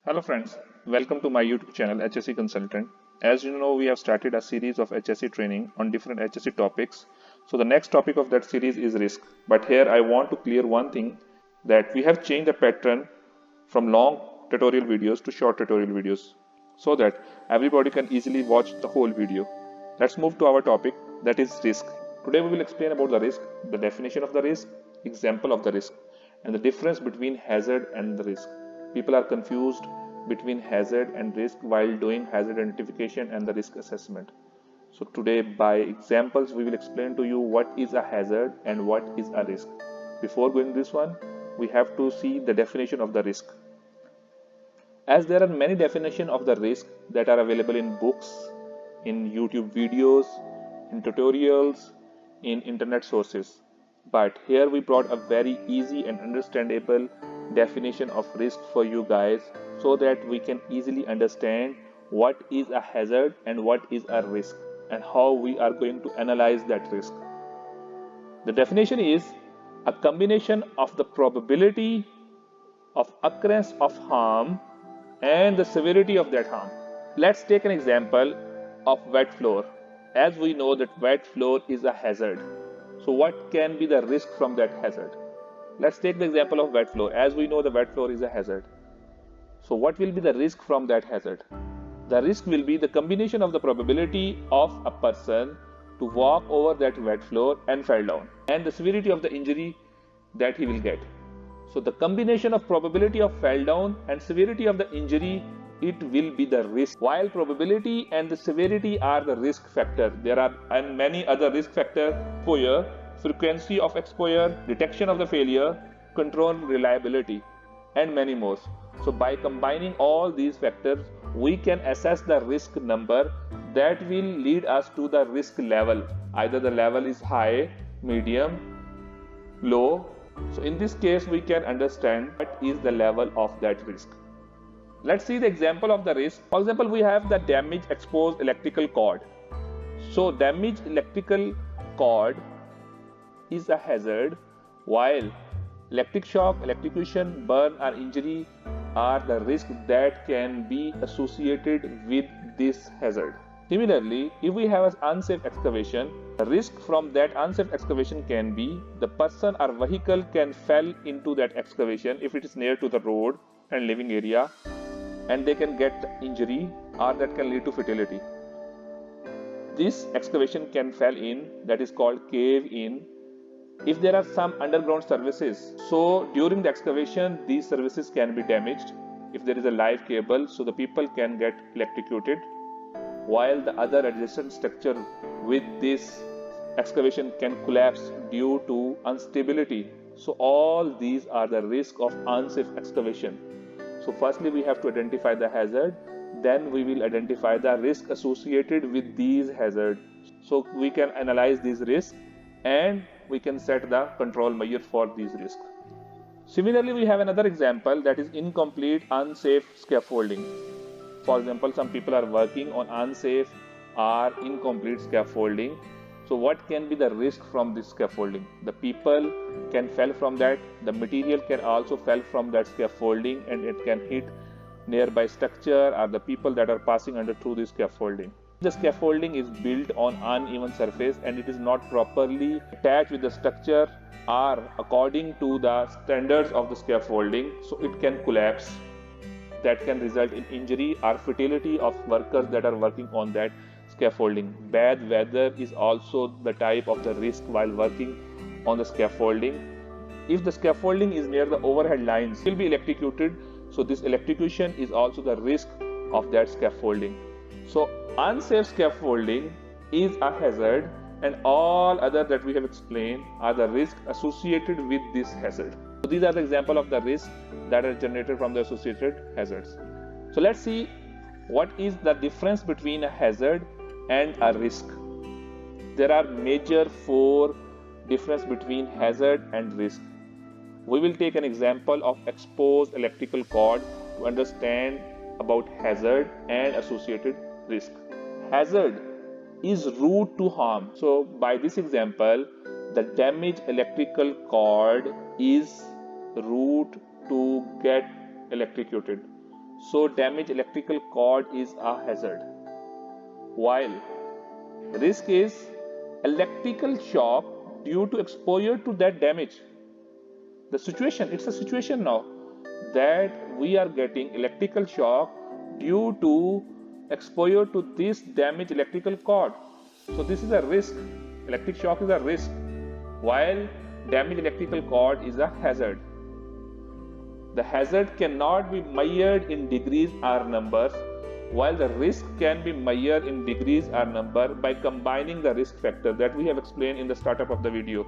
Hello friends, welcome to my YouTube channel HSE Consultant. As you know, we have started a series of HSE training on different HSE topics. So the next topic of that series is risk. But here I want to clear one thing, that we have changed the pattern from long tutorial videos to short tutorial videos so that everybody can easily watch the whole video. Let's move to our topic, that is risk. Today we will explain about the risk, the definition of the risk, example of the risk, and the difference between hazard and the risk. People are confused between hazard and risk while doing hazard identification and the risk assessment. So today by examples we will explain to you what is a hazard and what is a risk. Before going this one, we have to see the definition of the risk. As there are many definitions of the risk that are available in books, in YouTube videos, in tutorials, in internet sources. But here we brought a very easy and understandable definition of risk for you guys so that we can easily understand what is a hazard and what is a risk and how we are going to analyze that risk. The definition is a combination of the probability of occurrence of harm and the severity of that harm. Let's take an example of wet floor. As we know that wet floor is a hazard. So what can be the risk from that hazard? Let's take the example of wet floor. As we know, the wet floor is a hazard. So what will be the risk from that hazard? The risk will be the combination of the probability of a person to walk over that wet floor and fall down and the severity of the injury that he will get. So the combination of probability of fall down and severity of the injury, it will be the risk. While probability and the severity are the risk factor, there are many other risk factors: exposure, frequency of exposure, detection of the failure, control reliability, and many more. So by combining all these factors, we can assess the risk number that will lead us to the risk level. Either the level is high, medium, low. So in this case, we can understand what is the level of that risk. Let's see the example of the risk. For example, we have the damaged exposed electrical cord. So damaged electrical cord is a hazard, while electric shock, electrocution, burn or injury are the risks that can be associated with this hazard. Similarly, if we have an unsafe excavation, the risk from that unsafe excavation can be the person or vehicle can fall into that excavation if it is near to the road and living area, and they can get injury or that can lead to fatality. This excavation can fall in, that is called cave in. If there are some underground services, so during the excavation these services can be damaged. If there is a live cable, so the people can get electrocuted, while the other adjacent structure with this excavation can collapse due to instability. So all these are the risk of unsafe excavation. So firstly we have to identify the hazard, then we will identify the risk associated with these hazards. So we can analyze these risks and we can set the control measure for these risks. Similarly, we have another example, that is incomplete unsafe scaffolding. For example, some people are working on unsafe or incomplete scaffolding. So what can be the risk from this scaffolding? The people can fall from that, the material can also fall from that scaffolding and it can hit nearby structure or the people that are passing under through this scaffolding. The scaffolding is built on uneven surface and it is not properly attached with the structure or according to the standards of the scaffolding, so it can collapse. That can result in injury or fatality of workers that are working on that scaffolding. Bad weather is also the type of the risk while working on the scaffolding. If the scaffolding is near the overhead lines, it will be electrocuted. So this electrocution is also the risk of that scaffolding. So unsafe scaffolding is a hazard and all other that we have explained are the risks associated with this hazard. So these are the example of the risks that are generated from the associated hazards. So let's see what is the difference between a hazard and a risk. There are major 4 difference between hazard and risk. We will take an example of exposed electrical cord to understand about hazard and associated risk. Hazard is route to harm. So by this example, the damaged electrical cord is route to get electrocuted. So damaged electrical cord is a hazard. While risk is electrical shock due to exposure to that damage. The situation, it's a situation now that we are getting electrical shock due to exposure to this damaged electrical cord. So this is a risk. Electric shock is a risk, while damaged electrical cord is a hazard. The hazard cannot be measured in degrees or numbers, while the risk can be measured in degrees or number by combining the risk factor that we have explained in the startup of the video,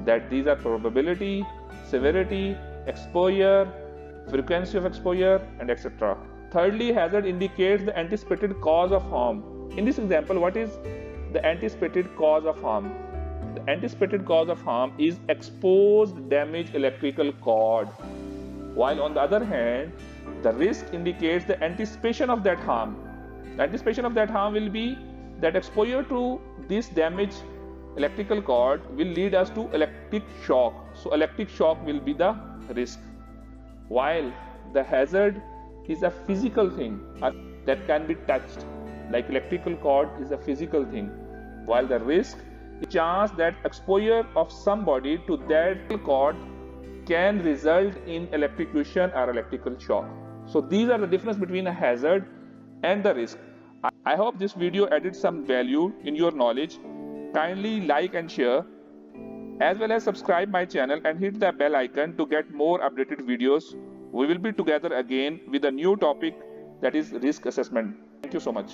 that these are probability, severity, exposure, frequency of exposure, and etc. Thirdly, hazard indicates the anticipated cause of harm. In this example, what is the anticipated cause of harm? The anticipated cause of harm is exposed damaged electrical cord, while on the other hand, the risk indicates the anticipation of that harm. The anticipation of that harm will be that exposure to this damaged electrical cord will lead us to electric shock. So electric shock will be the risk, while the hazard is a physical thing that can be touched, like electrical cord is a physical thing, while the risk is chance that exposure of somebody to that cord can result in electrocution or electrical shock. So these are the difference between a hazard and the risk. I hope this video added some value in your knowledge. Kindly like and share, as well as subscribe my channel and hit the bell icon to get more updated videos. We will be together again with a new topic, that is risk assessment. Thank you so much.